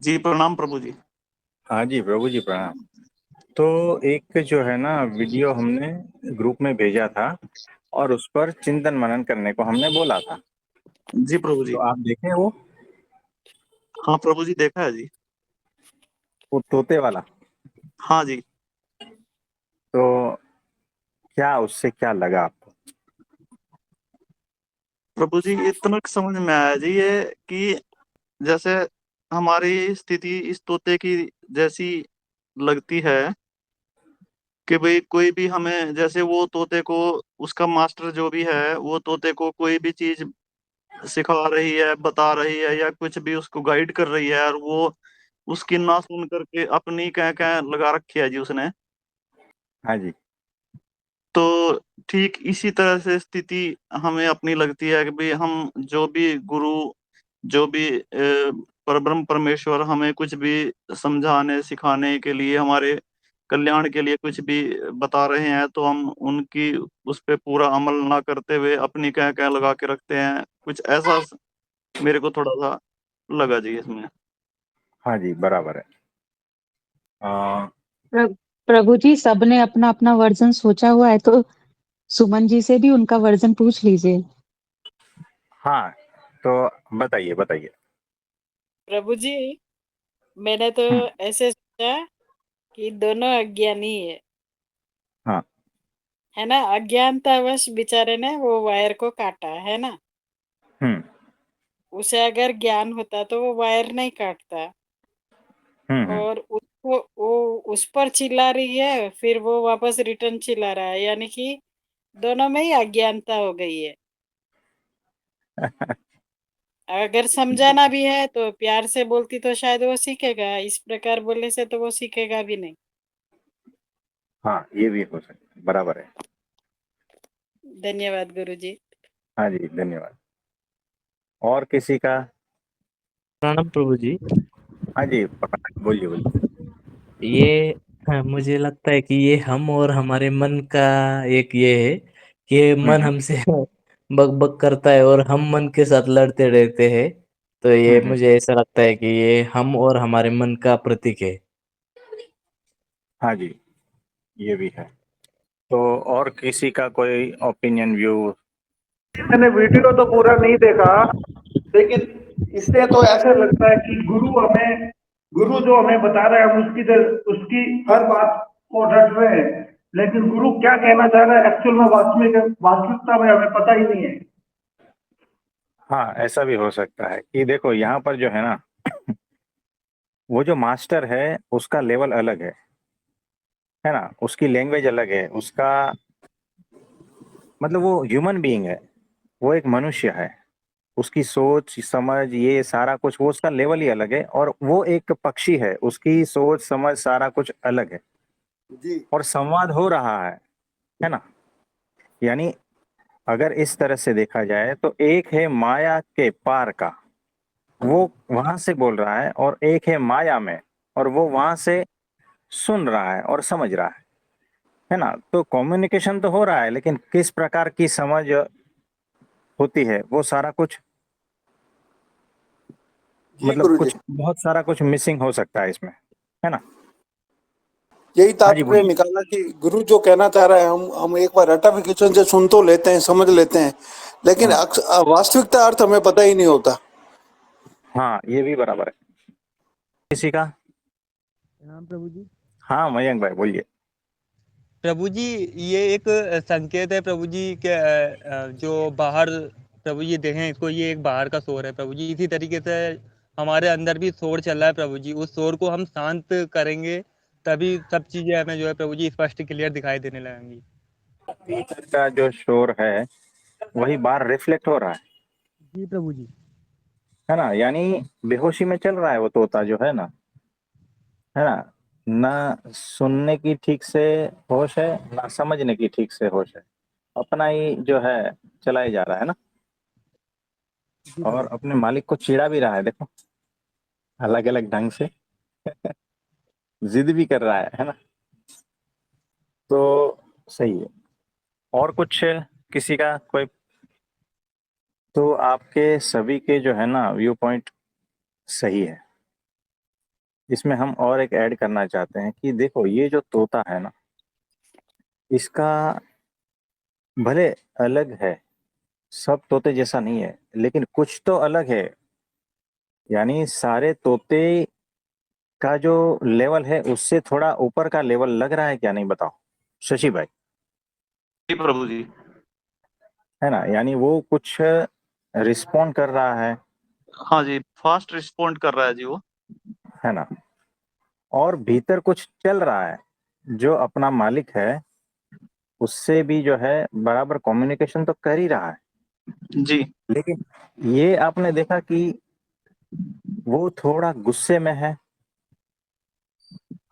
जी प्रणाम प्रभु जी। हाँ जी प्रभु जी प्रणाम। तो एक जो है ना वीडियो हमने ग्रुप में भेजा था और उस पर चिंतन मनन करने को हमने बोला था। जी प्रभु जी। तो आप देखें हाँ प्रभु जी, देखा है जी। वो तोते वाला। हाँ जी। तो क्या उससे क्या लगा आपको? प्रभु जी, इतना समझ में आया जी ये कि जैसे हमारी स्थिति इस तोते की जैसी लगती है कि भाई कोई भी हमें, जैसे वो तोते को, उसका मास्टर जो भी है वो तोते को कोई भी चीज सिखा रही है, बता रही है, या कुछ भी उसको गाइड कर रही है, और वो उसकी ना सुन करके अपनी कह कह लगा रखी है जी उसने। हाँ जी। तो ठीक इसी तरह से स्थिति हमें अपनी लगती है कि भाई हम जो भी गुरु, जो भी परब्रह्म परमेश्वर हमें कुछ भी समझाने सिखाने के लिए, हमारे कल्याण के लिए कुछ भी बता रहे हैं, तो हम उनकी उस पे पूरा अमल ना करते हुए अपनी कह कह लगा के रखते हैं। कुछ ऐसा मेरे को थोड़ा सा लगा जी इसमें। हाँ जी बराबर है। आ, प्र- प्रभु जी, सबने अपना अपना वर्जन सोचा हुआ है, तो सुमन जी से भी उनका वर्जन पूछ लीजिए। हाँ, तो बताइए बताइए। प्रभु जी, मैंने तो हम्म। ऐसे सोचा कि दोनों अज्ञानी हाँ। है ना। अज्ञानतावश बेचारे ने वो वायर को काटा, है ना। हम्म। उसे अगर ज्ञान होता तो वो वायर नहीं काटता। हम्म। और उसको वो उस पर चिल्ला रही है, फिर वो वापस रिटर्न चिल्ला रहा है, यानी कि दोनों में ही अज्ञानता हो गई है। अगर समझाना भी है तो प्यार से बोलती तो शायद वो सीखेगा, इस प्रकार बोलने से तो वो सीखेगा भी नहीं। हाँ ये भी हो सकता है, बराबर है। धन्यवाद गुरु जी। हाँ जी धन्यवाद। और किसी का? प्रणाम प्रभु जी। हाँ जी बोलिए बोलिए। ये हाँ, मुझे लगता है कि ये हम और हमारे मन का एक ये है कि ये मन हम्म। हमसे बक बक करता है और हम मन के साथ लड़ते रहते हैं। तो ये हम्म। मुझे ऐसा लगता है कि ये हम और हमारे मन का प्रतीक है। हाँ जी ये भी है। तो और किसी का कोई ओपिनियन व्यू? मैंने वीडियो तो पूरा नहीं देखा, लेकिन इससे तो ऐसा लगता है कि गुरु जो हमें बता रहा है, हम उसकी हर बात को रट रहे हैं, लेकिन गुरु क्या कहना चाह रहा है एक्चुअल में, वास्तविकता में हमें पता ही नहीं है। हाँ ऐसा भी हो सकता है कि देखो यहाँ पर जो है ना, वो जो मास्टर है उसका लेवल अलग है ना, उसकी लैंग्वेज अलग है, उसका मतलब वो ह्यूमन बीइंग है, वो एक मनुष्य है, उसकी सोच समझ ये सारा कुछ वो उसका लेवल ही अलग है, और वो एक पक्षी है, उसकी सोच समझ सारा कुछ अलग है। जी। और संवाद हो रहा है ना। यानी अगर इस तरह से देखा जाए तो एक है माया के पार का, वो वहां से बोल रहा है, और एक है माया में, और वो वहां से सुन रहा है और समझ रहा है ना। तो कम्युनिकेशन तो हो रहा है, लेकिन किस प्रकार की समझ होती है वो सारा कुछ, जी मतलब गुरु जी, कुछ बहुत सारा कुछ मिसिंग हो सकता है इसमें, है ना। यही हाँ जी तात्पर्य बोलिए। निकाला कि गुरु जो कहना चाह रहा है, हम एक बार रटाफिकेशन से सुन तो लेते हैं, समझ लेते हैं, लेकिन हाँ वास्तविकता अर्थ हमें पता ही नहीं होता। हाँ ये भी बराबर है। किसी का? प्रणाम प्रभु जी। हाँ मयंक भाई बोलिए। प्रभु जी, ये एक संकेत है प्रभु जी के जो बाहर, प्रभु जी देखें इसको, ये एक बाहर का शोर है प्रभु जी। इसी तरीके से हमारे अंदर भी शोर चल रहा है प्रभु जी। उस शोर को हम शांत करेंगे, तभी सब चीजें हमें जो है प्रभु जी स्पष्ट क्लियर दिखाई देने लगेंगी। भीतर का जो शोर है वही बाहर रिफ्लेक्ट हो रहा जी प्रभु जी। है ना। यानी बेहोशी में चल रहा है वो तोता जो है ना, ना सुनने की ठीक से होश है, ना समझने की ठीक से होश है, अपना ही जो है चलाए जा रहा है ना। जी प्रभु और जी। अपने मालिक को चिढ़ा भी रहा है देखो, अलग अलग ढंग से जिद भी कर रहा है ना। तो सही है। और कुछ किसी का कोई? तो आपके सभी के जो है ना व्यू पॉइंट सही है। इसमें हम और एक ऐड करना चाहते हैं कि देखो ये जो तोता है ना, इसका भले अलग है, सब तोते जैसा नहीं है, लेकिन कुछ तो अलग है। यानी सारे तोते का जो लेवल है उससे थोड़ा ऊपर का लेवल लग रहा है क्या, नहीं बताओ शशि भाई? जी प्रभु जी। है ना, यानी वो कुछ रिस्पॉन्ड कर रहा है हाँ जी, फास्ट रिस्पॉन्ड कर रहा है जी वो। है ना, और भीतर कुछ चल रहा है जो अपना मालिक है उससे भी जो है बराबर कम्युनिकेशन तो कर ही रहा है। जी। लेकिन ये आपने देखा कि वो थोड़ा गुस्से में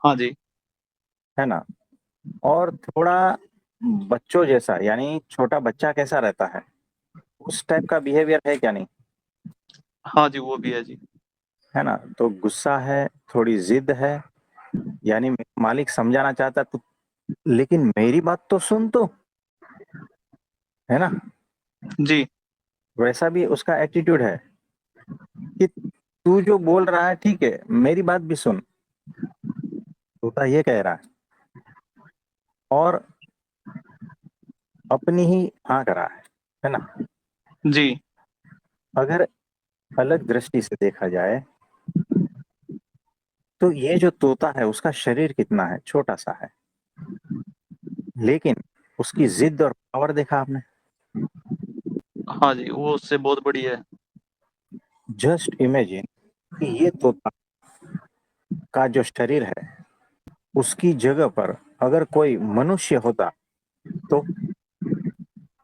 हाँ जी। है ना, और थोड़ा बच्चों जैसा, यानी छोटा बच्चा कैसा रहता है उस टाइप का बिहेवियर है क्या, नहीं? हाँ जी, वो भी है जी। है ना, तो गुस्सा है, थोड़ी जिद है, यानी मालिक समझाना चाहता तू, लेकिन मेरी बात तो सुन, तो है ना, जी। वैसा भी उसका एटीट्यूड है कि तू जो बोल रहा है ठीक है, मेरी बात भी सुन, तोता ये कह रहा है, और अपनी ही हाँक रहा है ना। जी। अगर अलग दृष्टि से देखा जाए तो ये जो तोता है उसका शरीर कितना है, छोटा सा है, लेकिन उसकी जिद और पावर देखा आपने? हाँ जी, वो उससे बहुत बड़ी है। जस्ट इमेजिन कि ये तोता का जो शरीर है उसकी जगह पर अगर कोई मनुष्य होता तो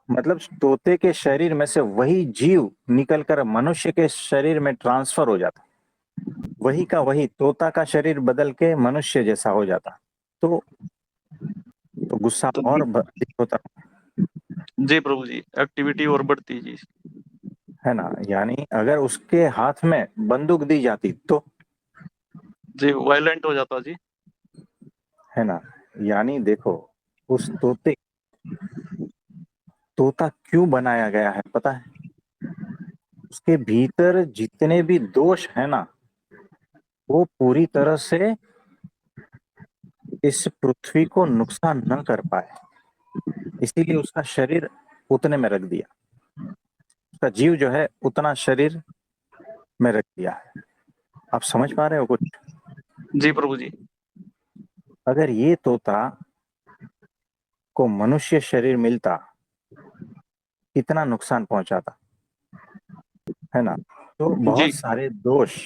मतलब तोते के शरीर में से वही जीव निकलकर मनुष्य के शरीर में ट्रांसफर हो जाता, वही का वही तोता का शरीर बदल के मनुष्य जैसा हो जाता, तो गुस्सा तो और अधिक होता, जी प्रभु जी, एक्टिविटी और बढ़ती जी। है ना। यानी अगर उसके हाथ में बंदूक दी जाती तो, जी, वायलेंट हो जाता जी। है ना। यानी देखो उस तोता क्यों बनाया गया है पता है? उसके भीतर जितने भी दोष है ना वो पूरी तरह से इस पृथ्वी को नुकसान न कर पाए, इसीलिए उसका शरीर उतने में रख दिया, उसका जीव जो है उतना शरीर में रख दिया है। आप समझ पा रहे हो कुछ? जी प्रभु जी। अगर ये तोता को मनुष्य शरीर मिलता कितना नुकसान पहुंचाता, है ना। तो जी। बहुत सारे दोष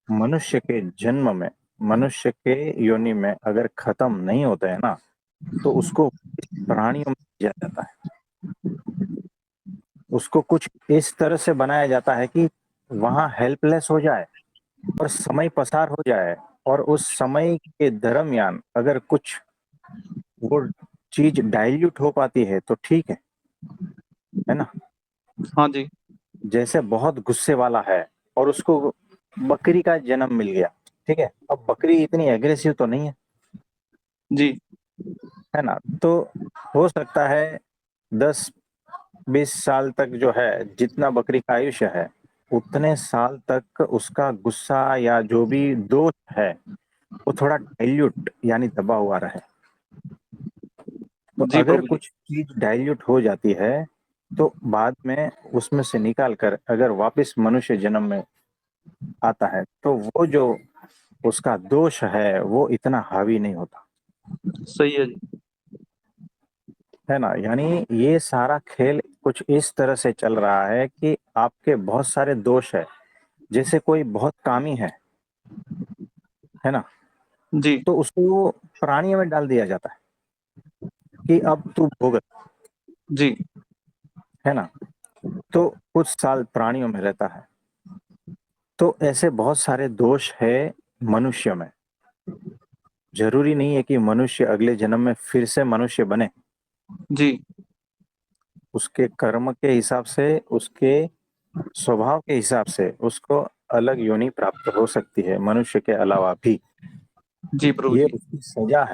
मनुष्य के जन्म में, मनुष्य के योनि में अगर खत्म नहीं होते हैं ना तो उसको प्राणियों में दिया जाता है, उसको कुछ इस तरह से बनाया जाता है कि वहां हेल्पलेस हो जाए और समय पसार हो जाए, और उस समय के दरमियान अगर कुछ वो चीज डाइल्यूट हो पाती है तो ठीक है ना। हाँ जी। जैसे बहुत गुस्से वाला है और उसको बकरी का जन्म मिल गया, ठीक है, अब बकरी इतनी एग्रेसिव तो नहीं जी। है ना, तो हो सकता है 10-20 साल तक जो है जितना बकरी का आयुष्य है उतने साल तक उसका गुस्सा या जो भी दोष है वो थोड़ा डाइल्यूट यानी दबा हुआ रहे। तो जी अगर प्रभु जी। कुछ चीज डाइल्यूट हो जाती है तो बाद में उसमें से निकाल कर अगर वापस मनुष्य जन्म में आता है तो वो जो उसका दोष है वो इतना हावी नहीं होता, सही है जी। है ना। यानी ये सारा खेल कुछ इस तरह से चल रहा है कि आपके बहुत सारे दोष है, जैसे कोई बहुत कामी है ना, जी। तो उसको प्राणियों में डाल दिया जाता है कि अब तू भुगत, जी। है ना, तो कुछ साल प्राणियों में रहता है। तो ऐसे बहुत सारे दोष है मनुष्य में, जरूरी नहीं है कि मनुष्य अगले जन्म में फिर से मनुष्य बने, जी। उसके कर्म के हिसाब से, उसके स्वभाव के हिसाब से उसको अलग योनि प्राप्त हो सकती है मनुष्य के अलावा भी, जी प्रभु ये जी। उसकी सजा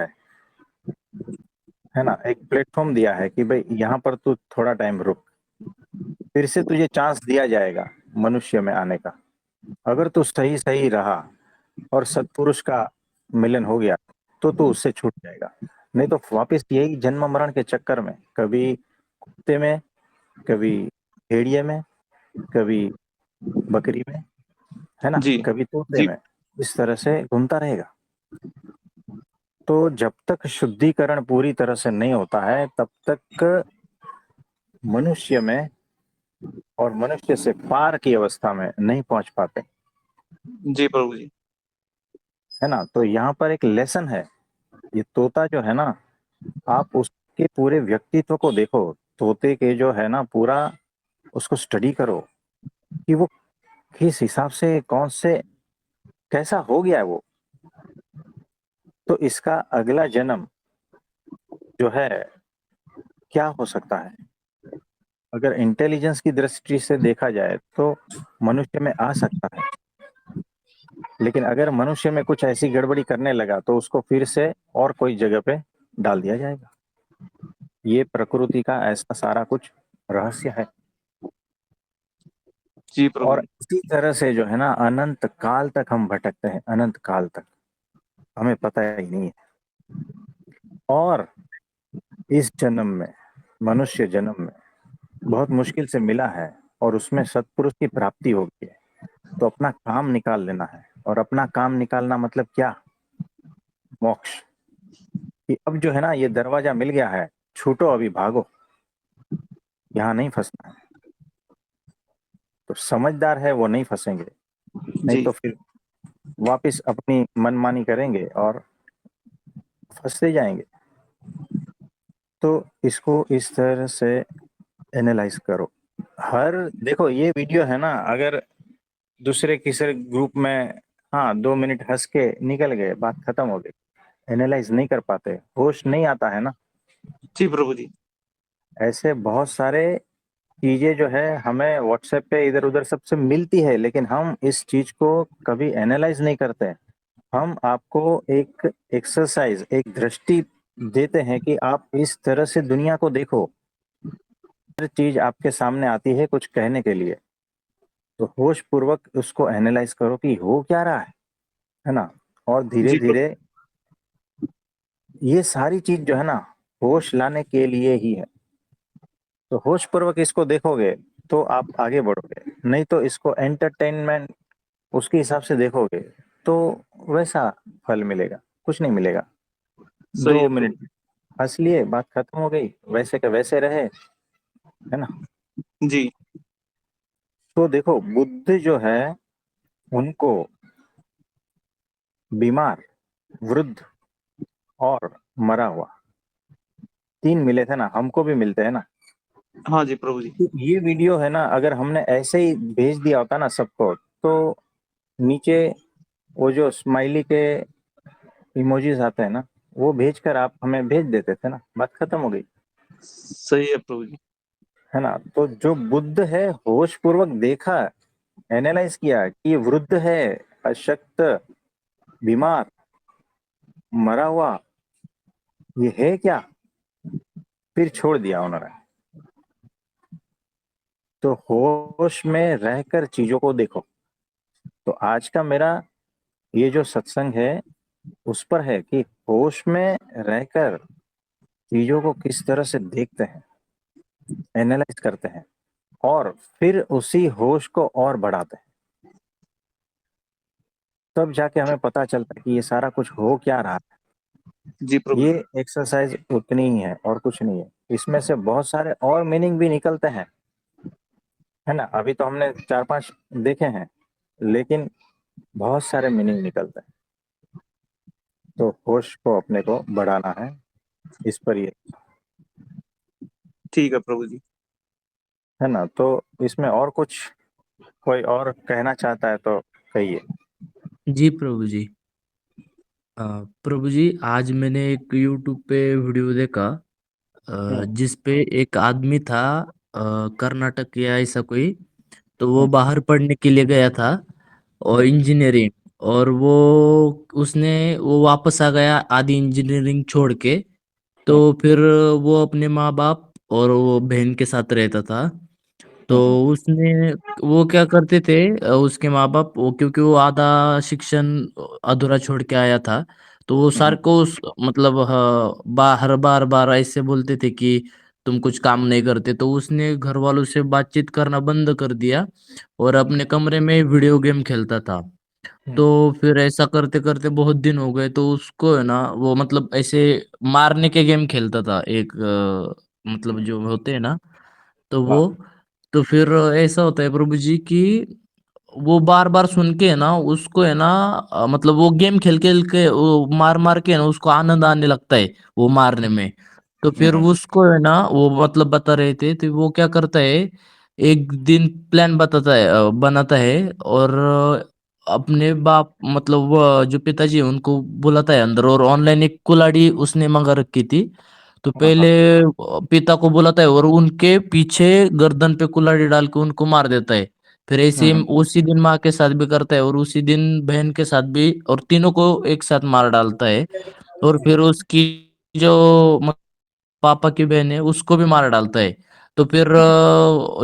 है ना, एक प्लेटफॉर्म दिया है कि भाई यहाँ पर तू थोड़ा टाइम रुक, फिर से तुझे चांस दिया जाएगा मनुष्य में आने का, अगर तू सही सही रहा और सत्पुरुष का मिलन हो गया तो उससे छूट जाएगा। नहीं तो वापस यही जन्म मरण के चक्कर में, कभी कुत्ते में, कभी भेड़िए में, कभी बकरी में, है ना, जी कभी तोते जी में, इस तरह से घूमता रहेगा। तो जब तक शुद्धिकरण पूरी तरह से नहीं होता है तब तक मनुष्य में और मनुष्य से पार की अवस्था में नहीं पहुंच पाते, जी प्रभु जी। है ना। तो यहाँ पर एक लेसन है। ये तोता जो है ना, आप उसके पूरे व्यक्तित्व को देखो, तोते के जो है ना पूरा उसको स्टडी करो कि वो किस हिसाब से, कौन से, कैसा हो गया है वो। तो इसका अगला जन्म जो है क्या हो सकता है, अगर इंटेलिजेंस की दृष्टि से देखा जाए तो मनुष्य में आ सकता है, लेकिन अगर मनुष्य में कुछ ऐसी गड़बड़ी करने लगा तो उसको फिर से और कोई जगह पे डाल दिया जाएगा। ये प्रकृति का ऐसा सारा कुछ रहस्य है। जी प्रभु और जी। इसी तरह से जो है ना अनंत काल तक हम भटकते हैं, अनंत काल तक हमें पता ही नहीं है। और इस जन्म में, मनुष्य जन्म में बहुत मुश्किल से मिला है और उसमें सत्पुरुष की प्राप्ति हो गई है। तो अपना काम निकाल लेना है, और अपना काम निकालना मतलब क्या, मोक्ष। कि अब जो है ना ये दरवाजा मिल गया है, छूटो अभी भागो, यहाँ नहीं फंसना है। तो समझदार है वो नहीं फंसेंगे, नहीं जी तो फिर वापस अपनी मनमानी करेंगे और फंसते जाएंगे। तो इसको इस तरह से एनालाइज करो। हर देखो ये वीडियो है ना, अगर दूसरे किसी ग्रुप में, हाँ 2 मिनट हंस के निकल गए, बात खत्म हो गई, एनालाइज नहीं कर पाते, होश नहीं आता है ना। जी प्रभु जी। ऐसे बहुत सारे चीजें जो है हमें व्हाट्सएप पे इधर उधर सबसे मिलती है, लेकिन हम इस चीज को कभी एनालाइज नहीं करते। हम आपको एक एक्सरसाइज, एक दृष्टि देते हैं कि आप इस तरह से दुनिया को देखो। हर चीज आपके सामने आती है कुछ कहने के लिए, तो होश पूर्वक उसको एनालाइज करो कि हो क्या रहा है ना। और धीरे जी धीरे ये सारी चीज जो है ना होश लाने के लिए ही है। तो होश पूर्वक इसको देखोगे तो आप आगे बढ़ोगे, नहीं तो इसको एंटरटेनमेंट उसके हिसाब से देखोगे तो वैसा फल मिलेगा, कुछ नहीं मिलेगा। सही है दो प्रभु मिनट हंस लिए, बात खत्म हो गई, वैसे के वैसे रहे, है ना। जी। तो देखो बुद्ध जो है उनको बीमार, वृद्ध और मरा हुआ 3 मिले थे ना, हमको भी मिलते हैं ना। हाँ जी प्रभु जी। तो ये वीडियो है ना, अगर हमने ऐसे ही भेज दिया होता ना सबको, तो नीचे वो जो स्माइली के इमोजीज आते हैं ना, वो भेजकर आप हमें भेज देते थे ना, बात खत्म हो गई, सही है प्रभु जी। है ना। तो जो बुद्ध है होश पूर्वक देखा, एनालाइज किया कि ये वृद्ध है, अशक्त, बीमार, मरा हुआ, ये है क्या, फिर छोड़ दिया उन्होंने। तो होश में रहकर चीजों को देखो। तो आज का मेरा ये जो सत्संग है उस पर है कि होश में रहकर चीजों को किस तरह से देखते हैं, एनालाइज करते हैं, और फिर उसी होश को और बढ़ाते हैं। तब जाके हमें पता चलता है कि ये सारा कुछ हो क्या रहा है। जी प्रभु ये जी। एक्सरसाइज उतनी ही है और कुछ नहीं है, इसमें से बहुत सारे और मीनिंग भी निकलते हैं, है ना। अभी तो हमने 4-5 देखे हैं, लेकिन बहुत सारे मीनिंग निकलते हैं। तो होश को अपने को बढ़ाना है, इस पर ये, ठीक है प्रभु जी। है ना। तो इसमें और कुछ कोई और कहना चाहता है तो कहिए। जी प्रभु जी। प्रभु जी, आज मैंने एक यूट्यूब पे वीडियो देखा, जिस पे एक आदमी था, कर्नाटक या ऐसा कोई, तो वो बाहर पढ़ने के लिए गया था और इंजीनियरिंग, और वो वापस आ गया आधी इंजीनियरिंग छोड़ के। तो फिर वो अपने माँ बाप और वो बहन के साथ रहता था। तो उसने वो क्या करते थे, उसके माँ बाप, वो क्योंकि वो आधा शिक्षण अधूरा छोड़ के आया था, तो वो सर को मतलब हर बार बार ऐसे बोलते थे कि तुम कुछ काम नहीं करते, तो उसने घर वालों से बातचीत करना बंद कर दिया और अपने कमरे में वीडियो गेम खेलता था। तो फिर ऐसा करते करते बहुत दिन हो गए, तो उसको है ना वो मतलब ऐसे मारने के गेम खेलता था, एक मतलब जो होते हैं ना, तो वो, हाँ। तो फिर ऐसा होता है प्रभु जी कि वो बार बार सुन के है ना उसको है ना मतलब वो गेम खेल खेल के वो मार मार के है ना उसको आनंद आने लगता है वो मारने में। तो फिर उसको है ना वो मतलब बता रहे थे, तो वो क्या करता है, एक दिन प्लान बताता है, बनाता है और अपने बाप मतलब वो जो पिताजी है उनको बुलाता है अंदर, और ऑनलाइन एक कुल्हाड़ी उसने मंगा रखी थी। तो पहले पिता को बुलाता है और उनके पीछे गर्दन पे कुल्हाड़ी डाल के उनको मार देता है। फिर ऐसे ही उसी दिन माँ के साथ भी करता है और उसी दिन बहन के साथ भी, और तीनों को एक साथ मार डालता है। और फिर उसकी जो पापा की बहन है उसको भी मार डालता है। तो फिर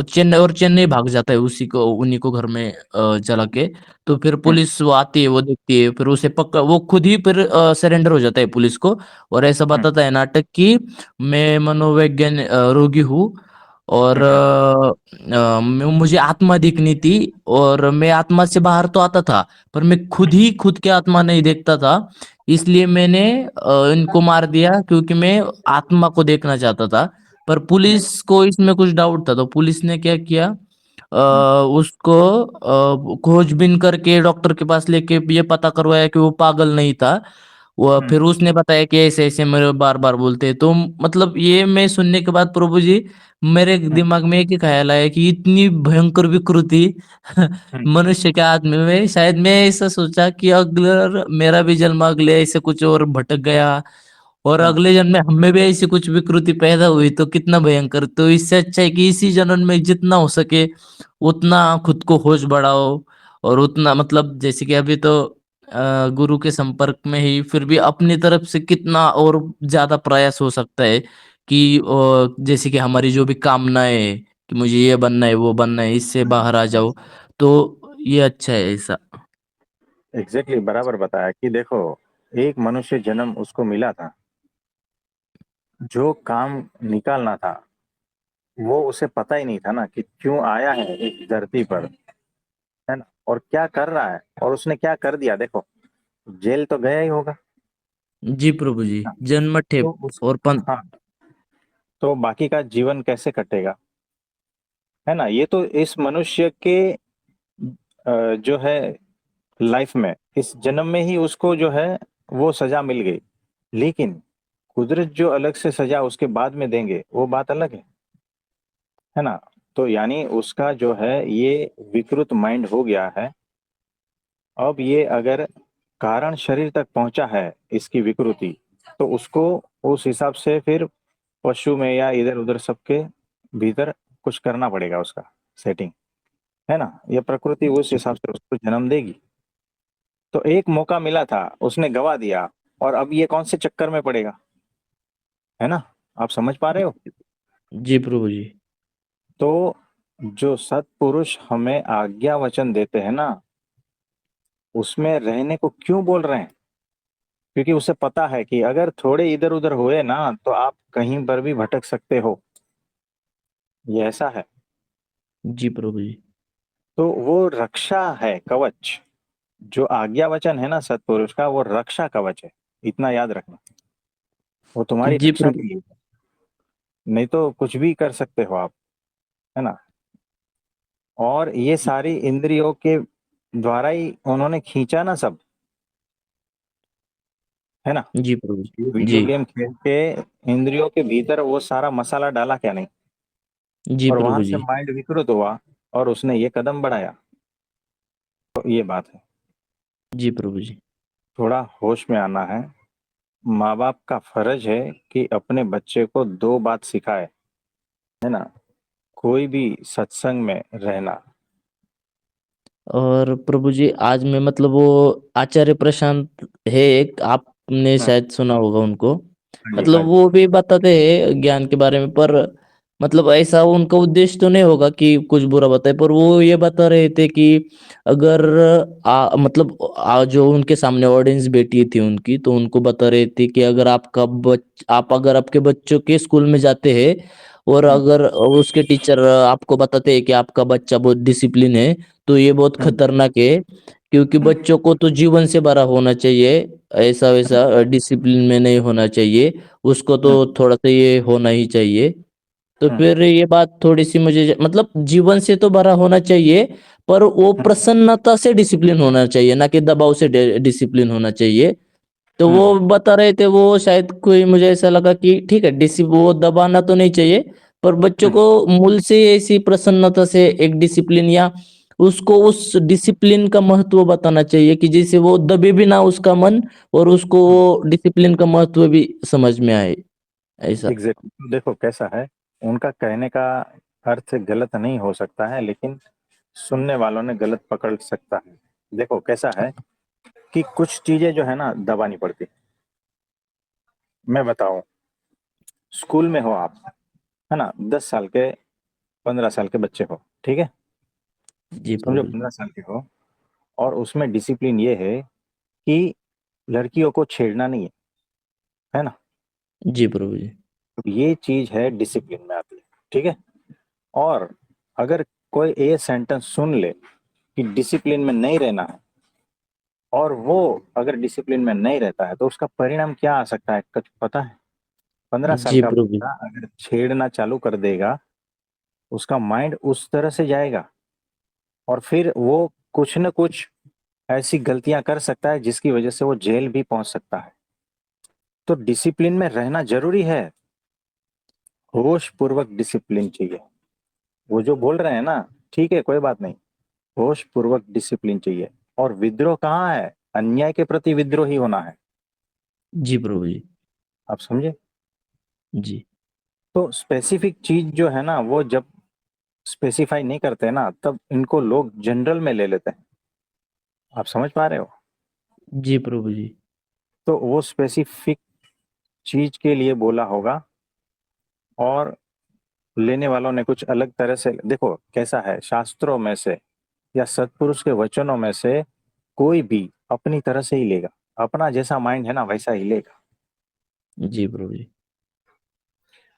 चेन्नई भाग जाता है, उसी को उन्हीं को घर में चला के। तो फिर पुलिस वो आती है, वो देखती है, फिर उसे पक्का वो खुद ही फिर सरेंडर हो जाता है पुलिस को। और ऐसा बताता है नाटक कि मैं मनोवैज्ञान रोगी हूँ और मुझे आत्मा दिखनी थी, और मैं आत्मा से बाहर तो आता था पर मैं खुद ही खुद की आत्मा नहीं देखता था, इसलिए मैंने इनको मार दिया क्योंकि मैं आत्मा को देखना चाहता था। पर पुलिस को इसमें कुछ डाउट था, तो पुलिस ने क्या किया, उसको खोजबीन करके डॉक्टर के पास लेके ये पता करवाया कि वो पागल नहीं था। वो फिर उसने बताया कि ऐसे ऐसे मेरे बार बार बोलते हैं। तो मतलब ये मैं सुनने के बाद प्रभु जी मेरे दिमाग में एक ही ख्याल आया कि इतनी भयंकर विकृति मनुष्य के आत्मा में, शायद मैं ऐसा सोचा कि अगर मेरा भी जन्म अगले ऐसे कुछ और भटक गया और अगले जन्म में हमें भी ऐसी कुछ विकृति पैदा हुई तो कितना भयंकर। तो इससे अच्छा है कि इसी जन्म में जितना हो सके उतना खुद को होश बढ़ाओ, और उतना मतलब जैसे कि अभी तो गुरु के संपर्क में ही, फिर भी अपनी तरफ से कितना और ज्यादा प्रयास हो सकता है कि जैसे कि हमारी जो भी कामनाएं कि मुझे ये बनना है वो बनना है, इससे बाहर आ जाओ। तो ये अच्छा है ऐसा। एग्जैक्टली बराबर बताया कि देखो, एक मनुष्य जन्म उसको मिला था, जो काम निकालना था वो उसे पता ही नहीं था ना कि क्यों आया है इस धरती पर, है ना, और क्या कर रहा है और उसने क्या कर दिया। देखो, जेल तो गया ही होगा जी प्रभु जी, ना। जन्म तो ठेप उस और पंथ। हाँ, तो बाकी का जीवन कैसे कटेगा, है ना। ये तो इस मनुष्य के जो है लाइफ में, इस जन्म में ही उसको जो है वो सजा मिल गई। लेकिन कुदरत जो अलग से सजा उसके बाद में देंगे वो बात अलग है ना। तो यानी उसका जो है ये विकृत माइंड हो गया है। अब ये अगर कारण शरीर तक पहुंचा है इसकी विकृति, तो उसको उस हिसाब से फिर पशु में या इधर उधर सबके भीतर कुछ करना पड़ेगा, उसका सेटिंग, है ना। ये प्रकृति उस जी हिसाब से उसको जन्म देगी। तो एक मौका मिला था, उसने गवा दिया, और अब ये कौन से चक्कर में पड़ेगा, है ना। आप समझ पा रहे हो। जी प्रभु जी। तो जो सत्पुरुष हमें आज्ञा वचन देते हैं ना, उसमें रहने को क्यों बोल रहे हैं, क्योंकि उसे पता है कि अगर थोड़े इधर उधर हुए ना तो आप कहीं पर भी भटक सकते हो। ये ऐसा है। जी प्रभु जी। तो वो रक्षा है, कवच। जो आज्ञा वचन है ना सत्पुरुष का, वो रक्षा कवच है। इतना याद रखना, वो तुम्हारी जी रक्षा प्रभु। के लिए, नहीं तो कुछ भी कर सकते हो आप, है ना। और ये सारी इंद्रियों के द्वारा ही उन्होंने खींचा ना सब, है ना। जी प्रभु ये जी। वीडियो जी। गेम खेल के इंद्रियों के भीतर वो सारा मसाला डाला क्या नहीं, जी और वहां प्रभु से जी। माइंड विकृत हुआ और उसने ये कदम बढ़ाया। तो ये बात है, जी प्रभु जी। थोड़ा होश में आना है। माँ बाप का फर्ज है कि अपने बच्चे को दो बात सिखाए, है ना। कोई भी सत्संग में रहना। और प्रभु जी आज मैं मतलब वो आचार्य प्रशांत है एक, आपने हाँ शायद सुना होगा उनको। जी, मतलब हाँ जी। वो भी बताते हैं ज्ञान के बारे में, पर मतलब ऐसा उनका उद्देश्य तो नहीं होगा कि कुछ बुरा बताए, पर वो ये बता रहे थे कि अगर मतलब जो उनके सामने ऑडियंस बैठी थी उनकी, तो उनको बता रहे थे कि अगर आप अगर आपके बच्चों के स्कूल में जाते हैं और अगर उसके टीचर आपको बताते हैं कि आपका बच्चा बहुत डिसिप्लिन है, तो ये बहुत खतरनाक है, क्योंकि बच्चों को तो जीवन से भरा होना चाहिए, ऐसा वैसा डिसिप्लिन में नहीं होना चाहिए, उसको तो थोड़ा सा ये होना ही चाहिए। तो फिर ये बात थोड़ी सी मुझे मतलब जीवन से तो भरा होना चाहिए, पर वो प्रसन्नता से डिसिप्लिन होना चाहिए, ना कि दबाव से डिसिप्लिन होना चाहिए। तो वो बता रहे थे, वो शायद कोई, मुझे ऐसा लगा कि ठीक है, वो दबाना तो नहीं चाहिए, पर बच्चों को मूल से ऐसी प्रसन्नता से एक डिसिप्लिन, या उसको उस डिसिप्लिन का महत्व बताना चाहिए कि जिससे वो दबे भी ना उसका मन, और उसको वो डिसिप्लिन का महत्व भी समझ में आए, ऐसा। एग्जैक्टली। देखो कैसा है, उनका कहने का अर्थ गलत नहीं हो सकता है, लेकिन सुनने वालों ने गलत पकड़ सकता है। देखो कैसा है कि कुछ चीजें जो है ना दबानी पड़ती। मैं बताऊं, स्कूल में हो आप, है ना, 10 साल के 15 साल के बच्चे हो, ठीक है, जी समझो प्रभु जी। 15 साल के हो, और उसमें डिसिप्लिन ये है कि लड़कियों को छेड़ना नहीं है ना। जी प्रभु जी। तो ये चीज है डिसिप्लिन में आती है, ठीक है। और अगर कोई ये सेंटेंस सुन ले कि डिसिप्लिन में नहीं रहना है, और वो अगर डिसिप्लिन में नहीं रहता है, तो उसका परिणाम क्या आ सकता है कुछ पता है? 15 साल जी का प्रभु जी। बच्चा अगर छेड़ना चालू कर देगा, उसका माइंड उस तरह से जाएगा, और फिर वो कुछ न कुछ ऐसी गलतियां कर सकता है जिसकी वजह से वो जेल भी पहुंच सकता है। तो डिसिप्लिन में रहना जरूरी है, होश पूर्वक डिसिप्लिन चाहिए। वो जो बोल रहे हैं ना, ठीक है, कोई बात नहीं, होश पूर्वक डिसिप्लिन चाहिए। और विद्रोह कहाँ है? अन्याय के प्रति विद्रोही होना है। जी प्रभु जी। आप समझे? जी। तो स्पेसिफिक चीज जो है ना, वो जब स्पेसिफाई नहीं करते ना, तब इनको लोग जनरल में ले लेते हैं। आप समझ पा रहे हो? जी प्रभु जी। तो वो स्पेसिफिक चीज के लिए बोला होगा, और लेने वालों ने कुछ अलग तरह से। देखो कैसा है, शास्त्रों में से या सत्पुरुष के वचनों में से कोई भी अपनी तरह से ही लेगा, अपना जैसा माइंड है ना वैसा ही लेगा। जी प्रभु जी।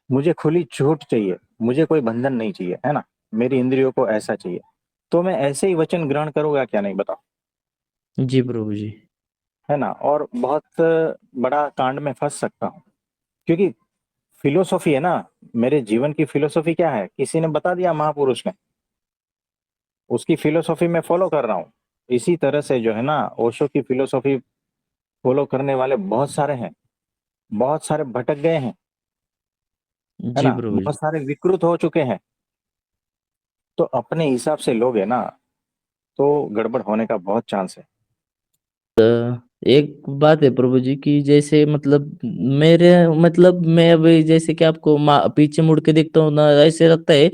मुझे खुली छूट चाहिए, मुझे कोई बंधन नहीं चाहिए, है ना, मेरी इंद्रियों को ऐसा चाहिए, तो मैं ऐसे ही वचन ग्रहण करूंगा क्या? नहीं, बताओ। जी प्रभु जी। है ना, और बहुत बड़ा कांड में फंस सकता हूँ, क्योंकि फिलोसॉफी है ना, मेरे जीवन की फिलोसॉफी क्या है, किसी ने बता दिया, महापुरुष ने, उसकी फिलोसॉफी मैं फॉलो कर रहा हूँ। इसी तरह से जो है ना, ओशो की फिलोसॉफी फॉलो करने वाले बहुत सारे हैं, बहुत सारे भटक गए हैं, है जी ना, प्रभु जी। बहुत सारे विकृत हो चुके हैं। तो अपने हिसाब से लोगे ना, तो गड़बड़ होने का बहुत चांस है। एक बात है प्रभु जी की, जैसे मतलब मेरे मतलब मैं अभी जैसे कि आपको पीछे मुड़ के देखता हूँ ना, ऐसे लगता है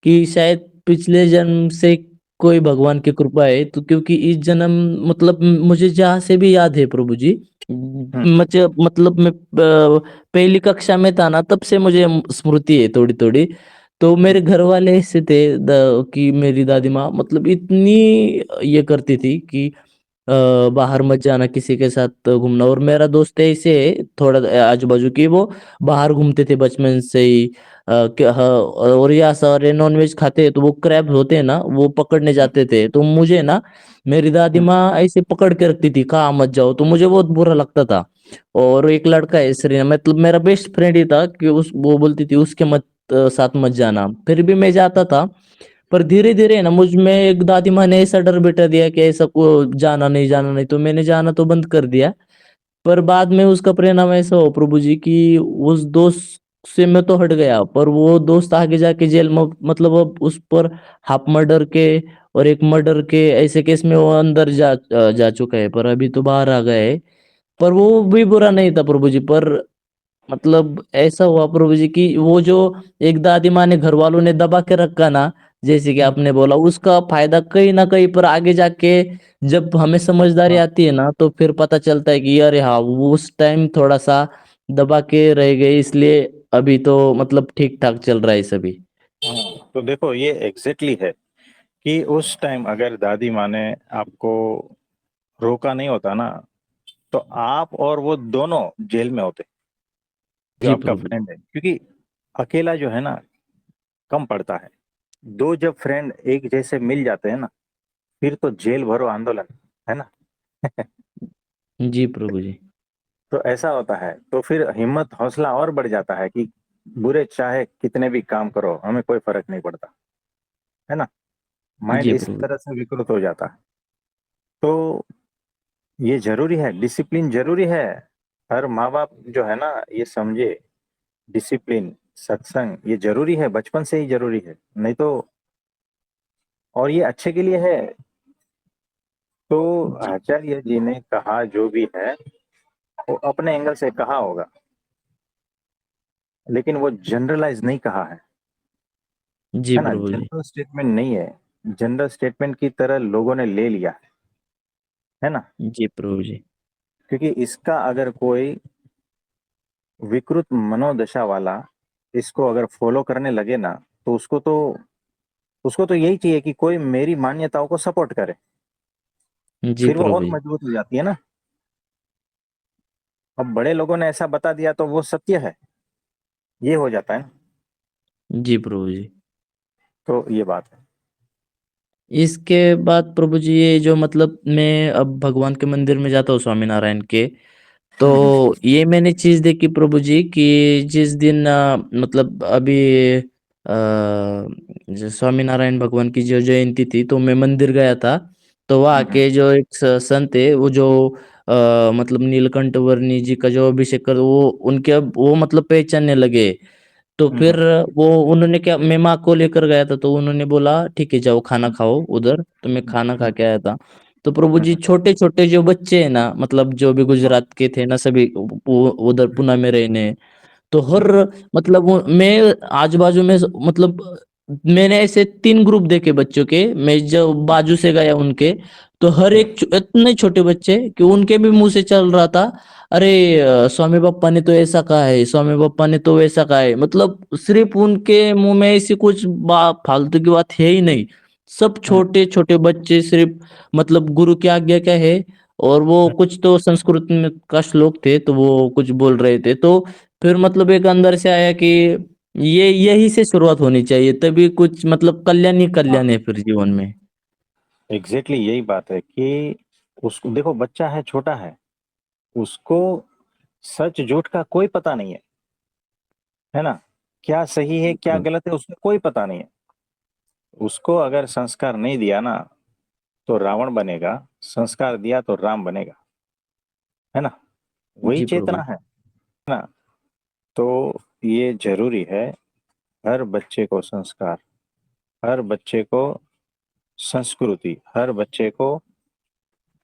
कि शायद पिछले जन्म से कोई भगवान की कृपा है, तो क्योंकि इस जन्म मतलब मुझे जहाँ से भी याद है प्रभु जी, हम्म। मुझे मतलब मैं पहली कक्षा में था ना, तब से मुझे स्मृति है थोड़ी थोड़ी। तो मेरे घर वाले ऐसे थे कि मेरी दादी माँ मतलब इतनी ये करती थी कि बाहर मत जाना, किसी के साथ घूमना। और मेरा दोस्त ऐसे है थोड़ा आजू बाजू की, वो बाहर घूमते थे बचपन से ही। हाँ, और यहाँ सारे नॉन वेज खाते हैं, तो वो क्रैब होते हैं ना, वो पकड़ने जाते थे, तो मुझे ना मेरी दादी माँ ऐसे पकड़ के रखती थी, कहाँ मत जाओ, तो मुझे बहुत बुरा लगता था। और एक लड़का है श्री, मतलब मेरा बेस्ट फ्रेंड ही था, कि उस वो बोलती थी उसके साथ मत जाना, फिर भी मैं जाता था। पर धीरे धीरे ना मुझ में एक दादी माँ ने ऐसा डर बैठा दिया कि ऐसा को जाना नहीं, जाना नहीं, तो मैंने जाना तो बंद कर दिया। पर बाद में उसका परिणाम ऐसा हो प्रभु जी कि उस दोस्त से मैं तो हट गया, पर वो दोस्त आगे जाके जेल में, मतलब अब उस पर हाफ मर्डर के और एक मर्डर के ऐसे केस में वो अंदर जा चुका है, पर अभी तो बाहर आ गया है। पर वो भी बुरा नहीं था प्रभु जी, पर मतलब ऐसा हुआ प्रभु जी की वो जो एक दादी माँ ने घर वालों ने दबा के रखा ना, जैसे कि आपने बोला, उसका फायदा कहीं ना कहीं पर आगे जाके जब हमें समझदारी हाँ, आती है ना, तो फिर पता चलता है कि अरे हाँ, वो उस टाइम थोड़ा सा दबा के रह गए, इसलिए अभी तो मतलब ठीक ठाक चल रहा है सभी। तो देखो ये एग्जैक्टली है कि उस टाइम अगर दादी माँ ने आपको रोका नहीं होता ना, तो आप और वो दोनों जेल में होते, जो जी आपका प्रभु। फ्रेंड है, क्योंकि अकेला जो है ना कम पड़ता है। दो जब फ्रेंड एक जैसे मिल जाते हैं ना, फिर तो जेल भरो आंदोलन, है ना। जी प्रभु जी। तो ऐसा होता है, तो फिर हिम्मत हौसला और बढ़ जाता है कि बुरे चाहे कितने भी काम करो, हमें कोई फर्क नहीं पड़ता, है ना। माइंड जी इस प्रभु। तरह से विकृत हो जाता है। तो ये जरूरी है, डिसिप्लिन जरूरी है। हर माँ बाप जो है ना ये समझे, डिसिप्लिन सत्संग ये जरूरी है, बचपन से ही जरूरी है, नहीं तो। और ये अच्छे के लिए है। तो जी आचार्य जी ने कहा जो भी है वो अपने एंगल से कहा होगा, लेकिन वो जनरलाइज नहीं कहा जी है ना, प्रभु जी। जनरल स्टेटमेंट नहीं है। जनरल स्टेटमेंट की तरह लोगों ने ले लिया है ना। जी प्रभु जी। क्योंकि इसका अगर कोई विकृत मनोदशा वाला इसको अगर फॉलो करने लगे ना, तो उसको तो यही चाहिए कि कोई मेरी मान्यताओं को सपोर्ट करे, जी फिर वो प्रभु और जी। मजबूत हो जाती है ना। अब बड़े लोगों ने ऐसा बता दिया तो वो सत्य है, ये हो जाता है ना। जी प्रभु जी। तो ये बात है। इसके बाद प्रभु जी, ये जो मतलब मैं अब भगवान के मंदिर में जाता हूँ स्वामीनारायण के, तो ये मैंने चीज देखी प्रभु जी कि जिस दिन मतलब अभी जो स्वामीनारायण भगवान की जो जयंती थी, तो मैं मंदिर गया था। तो वहाँ हम्म, के जो एक संत है, वो जो मतलब नीलकंठ वर्णी जी का जो अभिषेक कर, वो उनके अब वो मतलब पहचानने लगे। तो हम्म, फिर वो उन्होंने क्या, मैं माँ को लेकर गया था, तो उन्होंने बोला ठीक है जाओ खाना खाओ उधर, तो मैं खाना खा हम्म, के आया था। तो प्रभु जी, हम्म, छोटे छोटे जो बच्चे हैं ना, मतलब जो भी गुजरात के थे ना सभी, वो उधर पुणे में रहने, तो हर मतलब मैं आजू बाजू में मतलब मैंने ऐसे 3 ग्रुप देखे बच्चों के, मैं जब बाजू से गया उनके, तो हर एक इतने छोटे बच्चे कि उनके भी मुंह से चल रहा था, अरे स्वामी बप्पा ने तो ऐसा कहा है, स्वामी बप्पा ने तो वैसा कहा है, मतलब सिर्फ उनके मुंह में ऐसी कुछ फालतू की बात है ही नहीं। सब हम्म, छोटे छोटे बच्चे सिर्फ मतलब गुरु की आज्ञा क्या है, और वो कुछ तो संस्कृत में का श्लोक थे, तो वो कुछ बोल रहे थे। तो फिर मतलब एक अंदर से आया कि ये यही से शुरुआत होनी चाहिए, तभी कुछ मतलब कल्याण ही हाँ, कल्याण है फिर जीवन में। एग्जैक्टली यही बात है कि उसको देखो, बच्चा है, छोटा है, उसको सच झूठ का कोई पता नहीं है ना। क्या सही है क्या गलत है उसको कोई पता नहीं है। उसको अगर संस्कार नहीं दिया ना तो रावण बनेगा, संस्कार दिया तो राम बनेगा, है ना। वही जी चेतना प्रभु। है ना। तो ये जरूरी है, हर बच्चे को संस्कार, हर बच्चे को संस्कृति, हर बच्चे को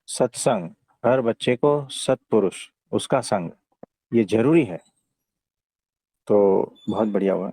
सत्संग, हर बच्चे को सत्पुरुष उसका संग, ये जरूरी है। तो बहुत बढ़िया हुआ।